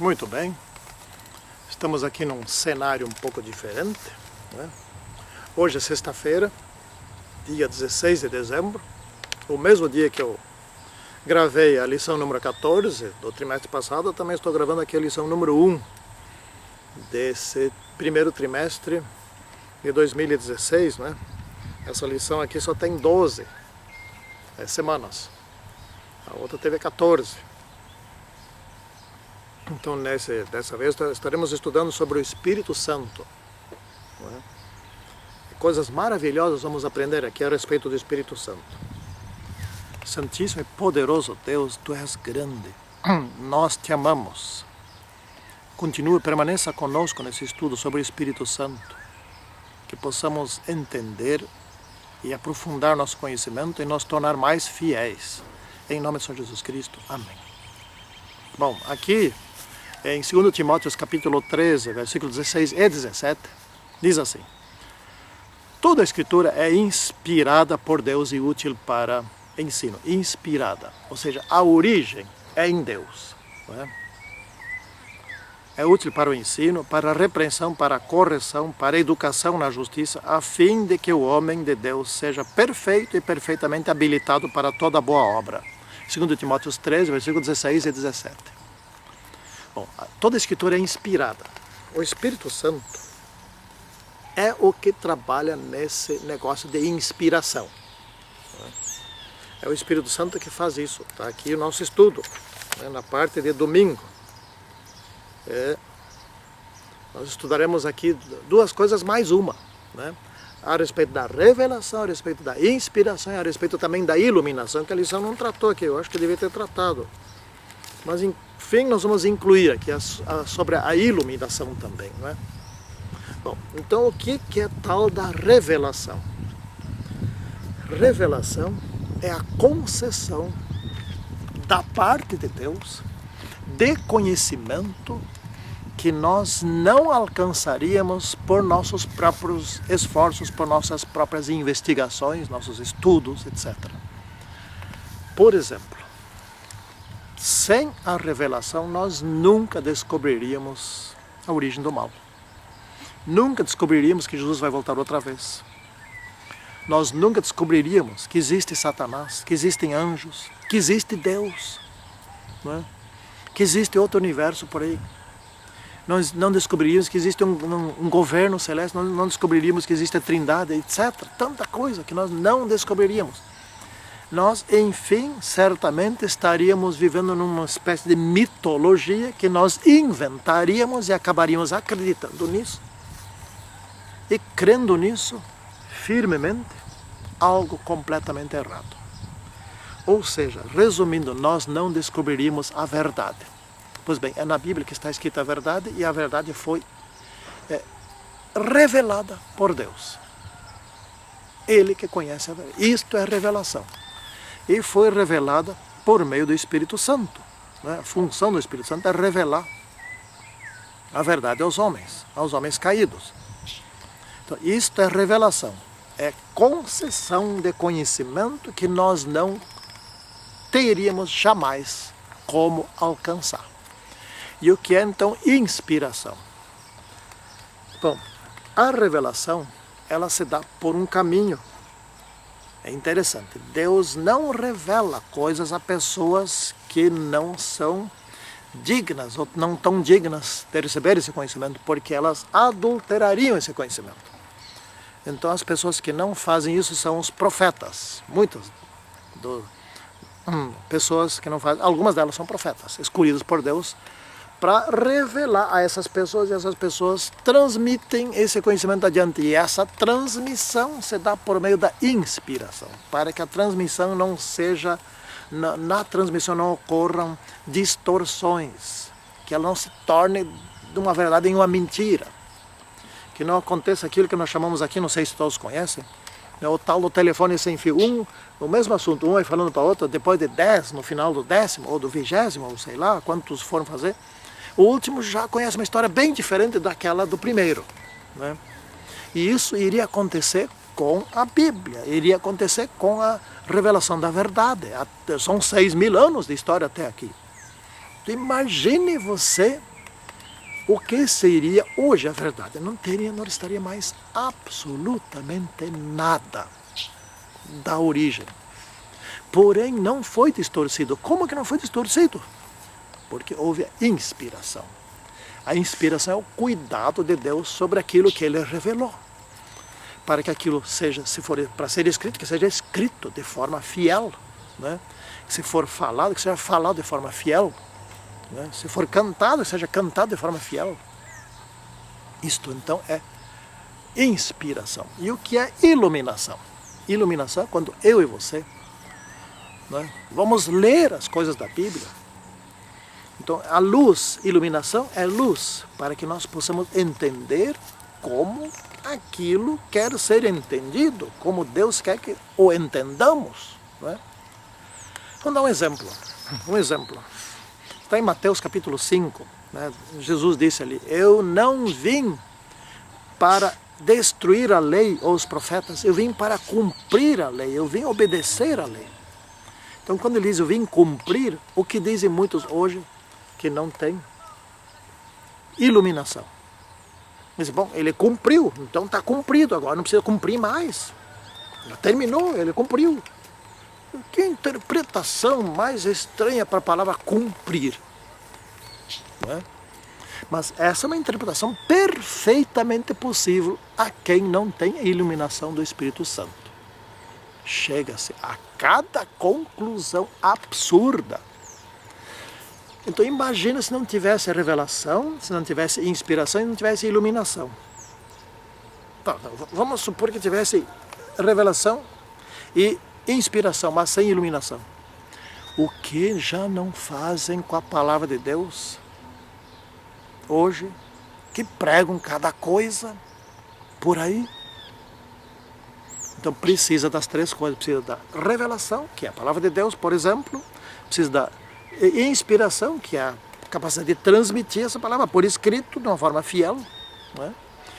Muito bem, estamos aqui num cenário um pouco diferente, né? Hoje é sexta-feira, dia 16 de dezembro, o mesmo dia que eu gravei a lição número 14 do trimestre passado. Eu também estou gravando aqui a lição número 1 desse primeiro trimestre de 2016, né? Essa lição aqui só tem 12 semanas, a outra teve 14. Então dessa vez estaremos estudando sobre o Espírito Santo, né? Coisas maravilhosas vamos aprender aqui a respeito do Espírito Santo. Santíssimo e poderoso Deus, Tu és grande, nós Te amamos. Continue, permaneça conosco nesse estudo sobre o Espírito Santo, que possamos entender e aprofundar nosso conhecimento e nos tornar mais fiéis. Em nome de Senhor Jesus Cristo. Amém. Bom, aqui em 2 Timóteo capítulo 13, versículos 16 e 17, diz assim: toda a Escritura é inspirada por Deus e útil para ensino. Inspirada, ou seja, a origem é em Deus, não é? É útil para o ensino, para a repreensão, para a correção, para a educação na justiça, a fim de que o homem de Deus seja perfeito e perfeitamente habilitado para toda boa obra. 2 Timóteo 13, versículos 16 e 17. Bom, toda a Escritura é inspirada. O Espírito Santo é o que trabalha nesse negócio de inspiração. É o Espírito Santo que faz isso. Está aqui o nosso estudo, né, na parte de domingo. Nós estudaremos aqui duas coisas mais uma, né? A respeito da revelação, a respeito da inspiração e a respeito também da iluminação, que a lição não tratou aqui, eu acho que devia ter tratado. Mas enfim, nós vamos incluir aqui sobre a iluminação também, não é? Bom, então o que é tal da revelação? Revelação é a concessão da parte de Deus de conhecimento que nós não alcançaríamos por nossos próprios esforços, por nossas próprias investigações, nossos estudos, etc. Por exemplo, sem a revelação nós nunca descobriríamos a origem do mal. Nunca descobriríamos que Jesus vai voltar outra vez. Nós nunca descobriríamos que existe Satanás, que existem anjos, que existe Deus, não é? Que existe outro universo por aí. Nós não descobriríamos que existe um governo celeste, nós não descobriríamos que existe a Trindade, etc. Tanta coisa que nós não descobriríamos. Nós, enfim, certamente estaríamos vivendo numa espécie de mitologia que nós inventaríamos e acabaríamos acreditando nisso e crendo nisso firmemente, algo completamente errado. Ou seja, resumindo, nós não descobriríamos a verdade. Pois bem, é na Bíblia que está escrita a verdade e a verdade foi revelada por Deus. Ele que conhece a verdade. Isto é revelação. E foi revelada por meio do Espírito Santo, né? A função do Espírito Santo é revelar a verdade aos homens caídos. Então, isto é revelação. É concessão de conhecimento que nós não teríamos jamais como alcançar. E o que é então inspiração? Bom, a revelação, ela se dá por um caminho. É interessante, Deus não revela coisas a pessoas que não são dignas ou não tão dignas de receber esse conhecimento, porque elas adulterariam esse conhecimento. Então as pessoas que não fazem isso são os profetas. Muitas pessoas que não fazem, algumas delas são profetas, escolhidas por Deus para revelar a essas pessoas, e essas pessoas transmitem esse conhecimento adiante. E essa transmissão se dá por meio da inspiração, para que a transmissão não seja, na transmissão não ocorram distorções, que ela não se torne de uma verdade em uma mentira, que não aconteça aquilo que nós chamamos aqui, não sei se todos conhecem, o tal do telefone sem fio. O mesmo assunto, um vai falando para o outro, depois de 10, no final do 10º ou do 20º, ou sei lá, quantos foram fazer, o último já conhece uma história bem diferente daquela do primeiro, né? E isso iria acontecer com a Bíblia, iria acontecer com a revelação da verdade. São 6.000 anos de história até aqui. Imagine você o que seria hoje a verdade? Não estaria mais absolutamente nada da origem. Porém, não foi distorcido. Como que não foi distorcido? Porque houve a inspiração. A inspiração é o cuidado de Deus sobre aquilo que Ele revelou. Para que aquilo seja, se for para ser escrito, que seja escrito de forma fiel. Né? Se for falado, que seja falado de forma fiel. Né? Se for cantado, que seja cantado de forma fiel. Isto então é inspiração. E o que é iluminação? Iluminação é quando eu e você, né, vamos ler as coisas da Bíblia. Então a luz, iluminação é luz, para que nós possamos entender como aquilo quer ser entendido, como Deus quer que o entendamos. Né? Vamos dar um exemplo. Está em Mateus capítulo 5, né? Jesus disse ali, eu não vim para destruir a lei ou os profetas, eu vim para cumprir a lei, eu vim obedecer a lei. Então quando ele diz eu vim cumprir, o que dizem muitos hoje que não tem iluminação. Mas bom, ele cumpriu, então está cumprido, agora não precisa cumprir mais. Já terminou, ele cumpriu. Que interpretação mais estranha para a palavra cumprir. Não é? Mas essa é uma interpretação perfeitamente possível a quem não tem a iluminação do Espírito Santo. Chega-se a cada conclusão absurda. Então imagina se não tivesse revelação, se não tivesse inspiração e não tivesse iluminação. Então, vamos supor que tivesse revelação e inspiração, mas sem iluminação. O que já não fazem com a palavra de Deus hoje, que pregam cada coisa por aí? Então precisa das três coisas, precisa da revelação, que é a palavra de Deus, por exemplo, precisa da inspiração, que é a capacidade de transmitir essa palavra por escrito, de uma forma fiel. Não é?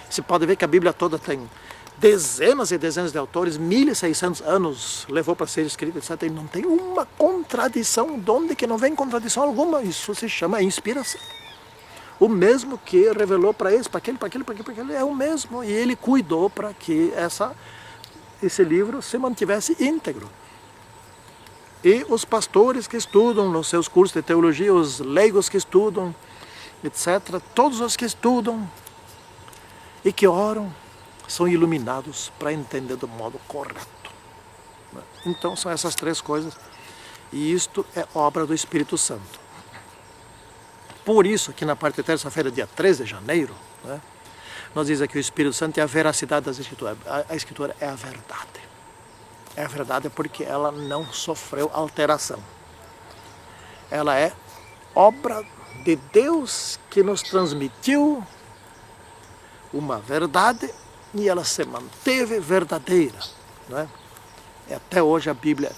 Você pode ver que a Bíblia toda tem dezenas e dezenas de autores, 1.600 anos levou para ser escrito, etc. E não tem uma contradição, de onde que não vem contradição alguma, isso se chama inspiração. O mesmo que revelou para esse, para aquele, é o mesmo, e ele cuidou para que esse livro se mantivesse íntegro. E os pastores que estudam nos seus cursos de teologia, os leigos que estudam, etc., todos os que estudam e que oram, são iluminados para entender do modo correto. Então são essas três coisas, e isto é obra do Espírito Santo. Por isso, aqui na parte de terça-feira, dia 13 de janeiro, né, nós dizemos que o Espírito Santo é a veracidade das Escrituras. A Escritura é a verdade. É a verdade porque ela não sofreu alteração. Ela é obra de Deus que nos transmitiu uma verdade e ela se manteve verdadeira. Não é? E até hoje a Bíblia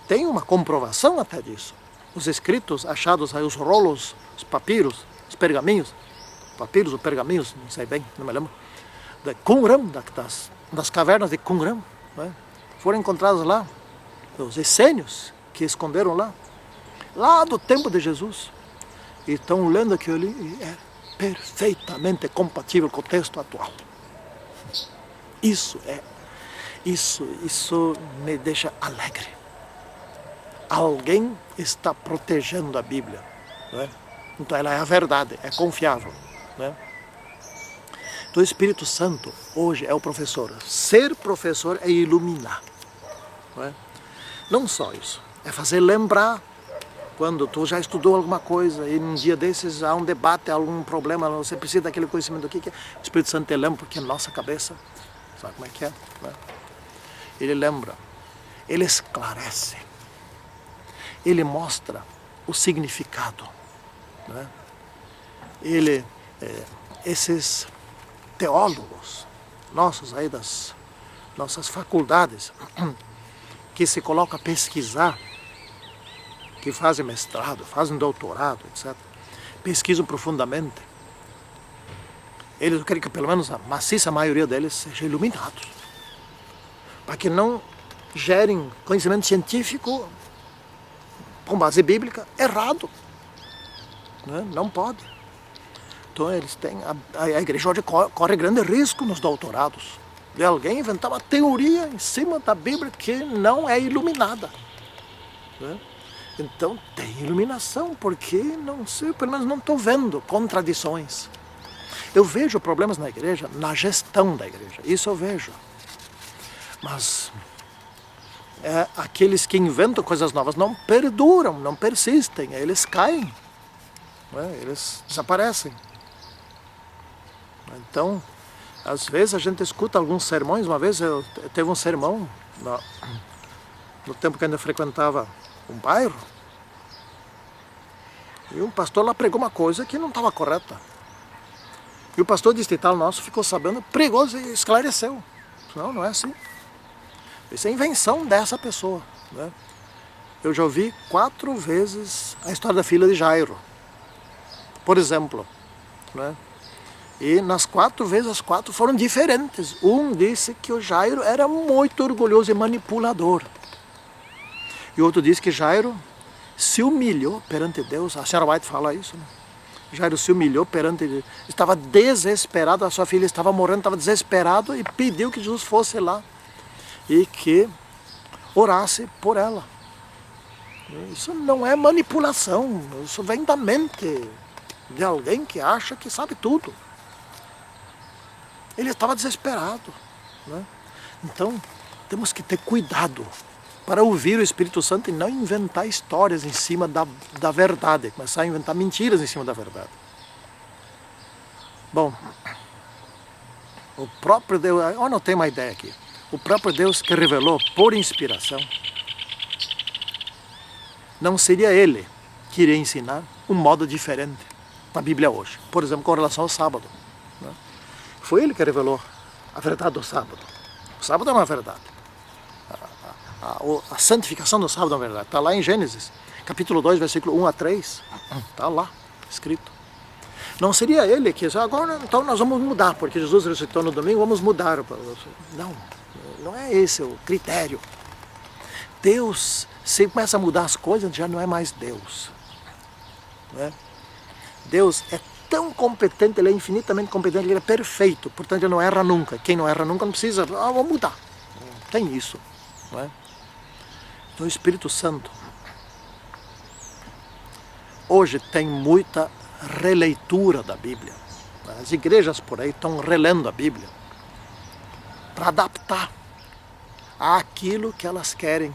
tem uma comprovação até disso. Os escritos achados aí, os rolos, os papiros, os pergaminhos, papiros ou pergaminhos, não sei bem, não me lembro, de Qumran, das cavernas de Qumran, não é? Foram encontrados lá, os essênios que esconderam lá do tempo de Jesus, e estão lendo aquilo ali e é perfeitamente compatível com o texto atual. Isso me deixa alegre. Alguém está protegendo a Bíblia, não é? Então ela é a verdade, é confiável, não é? Então o Espírito Santo hoje é o professor. Ser professor é iluminar, não é? Não só isso, é fazer lembrar quando tu já estudou alguma coisa e num dia desses há um debate, há algum problema, você precisa daquele conhecimento do que é. O Espírito Santo te lembra porque a nossa cabeça, sabe como é que é? Não é? Ele lembra, ele esclarece, ele mostra o significado, não é? Esses teólogos nossos aí das nossas faculdades que se colocam a pesquisar, que fazem mestrado, fazem doutorado, etc., pesquisam profundamente. Eu quero que pelo menos a maciça maioria deles sejam iluminados, para que não gerem conhecimento científico com base bíblica errado. Não pode. Então eles têm, a igreja hoje corre grande risco nos doutorados de alguém inventar uma teoria em cima da Bíblia que não é iluminada, né? Então tem iluminação, porque não sei, pelo menos não estou vendo contradições. Eu vejo problemas na igreja, na gestão da igreja, isso eu vejo. Mas aqueles que inventam coisas novas não perduram, não persistem, eles caem, né? Eles desaparecem. Então, às vezes a gente escuta alguns sermões. Uma vez eu teve um sermão no tempo que ainda frequentava um bairro, e um pastor lá pregou uma coisa que não estava correta. E o pastor distrital nosso ficou sabendo, pregou e esclareceu. Não, não é assim. Isso é invenção dessa pessoa, né? Eu já ouvi 4 vezes a história da filha de Jairo, por exemplo, né? E nas 4 vezes, as 4 foram diferentes. Um disse que o Jairo era muito orgulhoso e manipulador. E o outro disse que Jairo se humilhou perante Deus. A senhora White fala isso, né? Jairo se humilhou perante Deus. Estava desesperado, a sua filha estava morrendo, estava desesperado e pediu que Jesus fosse lá e que orasse por ela. Isso não é manipulação, isso vem da mente de alguém que acha que sabe tudo. Ele estava desesperado, né? Então, temos que ter cuidado para ouvir o Espírito Santo e não inventar histórias em cima da verdade, começar a inventar mentiras em cima da verdade. Bom, o próprio Deus, eu anotei uma ideia aqui, o próprio Deus que revelou por inspiração, não seria Ele que iria ensinar um modo diferente na Bíblia hoje, por exemplo, com relação ao sábado, né? Foi Ele que revelou a verdade do sábado. O sábado é uma verdade. A santificação do sábado é uma verdade. Está lá em Gênesis, capítulo 2, versículo 1 a 3. Está lá, escrito. Não seria Ele que agora então nós vamos mudar, porque Jesus ressuscitou no domingo, vamos mudar. Não, não é esse o critério. Deus, se começa a mudar as coisas, já não é mais Deus, né? Deus é tão competente, Ele é infinitamente competente, Ele é perfeito, portanto Ele não erra nunca. Quem não erra nunca não precisa, vou mudar. Tem isso, não é? Então o Espírito Santo hoje tem muita releitura da Bíblia. As igrejas por aí estão relendo a Bíblia para adaptar àquilo que elas querem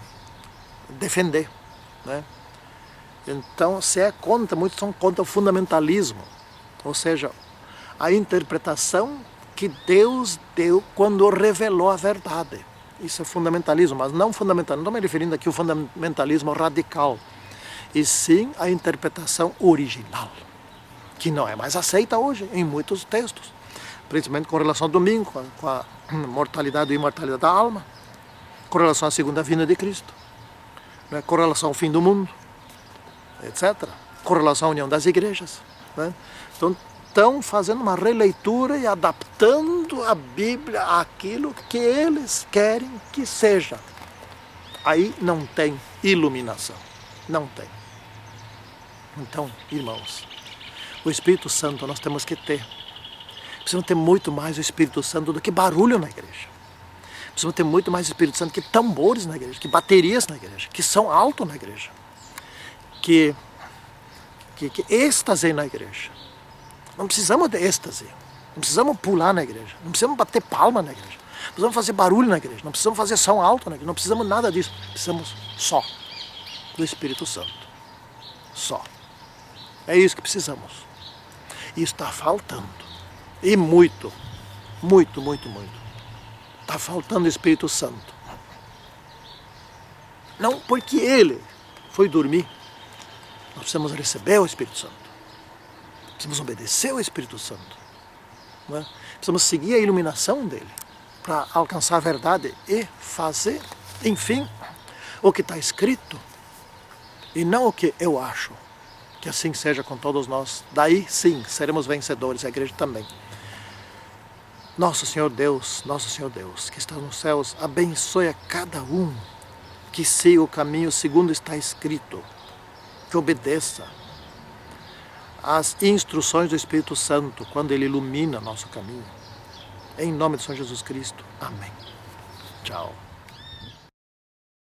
defender, né? Então, se é contra, muitos são contra o fundamentalismo, ou seja, a interpretação que Deus deu quando revelou a verdade. Isso é fundamentalismo, mas não fundamentalismo, não estou me referindo aqui ao fundamentalismo radical, e sim a interpretação original, que não é mais aceita hoje em muitos textos, principalmente com relação ao domingo, com a mortalidade e imortalidade da alma, com relação à segunda vinda de Cristo, né, com relação ao fim do mundo, etc., com relação à união das igrejas, né? Então, estão fazendo uma releitura e adaptando a Bíblia àquilo que eles querem que seja. Aí não tem iluminação, não tem. Então, irmãos, o Espírito Santo nós temos que ter. Precisamos ter muito mais o Espírito Santo do que barulho na igreja. Precisamos ter muito mais o Espírito Santo que tambores na igreja, que baterias na igreja, que som alto na igreja, que êxtase na igreja. Não precisamos de êxtase, não precisamos pular na igreja, não precisamos bater palma na igreja, não precisamos fazer barulho na igreja, não precisamos fazer som alto na igreja, não precisamos nada disso. Precisamos só do Espírito Santo. Só. É isso que precisamos. Isso está faltando. E muito, muito, muito, muito. Está faltando o Espírito Santo. Não porque Ele foi dormir. Nós precisamos receber o Espírito Santo. Precisamos obedecer ao Espírito Santo, não é? Precisamos seguir a iluminação dele para alcançar a verdade e fazer, enfim, o que está escrito e não o que eu acho. Que assim seja com todos nós. Daí sim seremos vencedores, a igreja também. Nosso Senhor Deus, que está nos céus, abençoe a cada um que siga o caminho segundo está escrito, que obedeça as instruções do Espírito Santo, quando Ele ilumina nosso caminho. Em nome de São Jesus Cristo. Amém. Tchau.